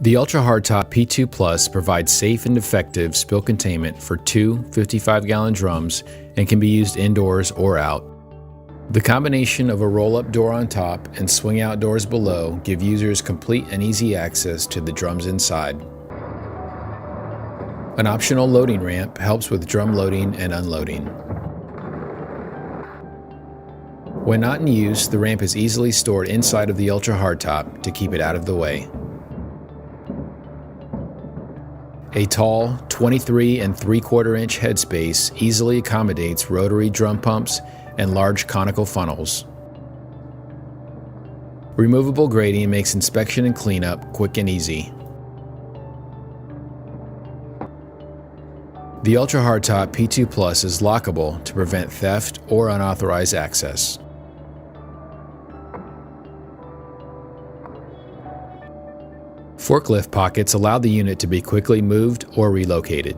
The Ultra Hardtop P2 Plus provides safe and effective spill containment for two 55-gallon drums and can be used indoors or out. The combination of a roll-up door on top and swing-out doors below give users complete and easy access to the drums inside. An optional loading ramp helps with drum loading and unloading. When not in use, the ramp is easily stored inside of the Ultra Hardtop to keep it out of the way. A tall 23 3/4-inch headspace easily accommodates rotary drum pumps and large conical funnels. Removable grating makes inspection and cleanup quick and easy. The Ultra Hardtop P2 Plus is lockable to prevent theft or unauthorized access. Forklift pockets allow the unit to be quickly moved or relocated.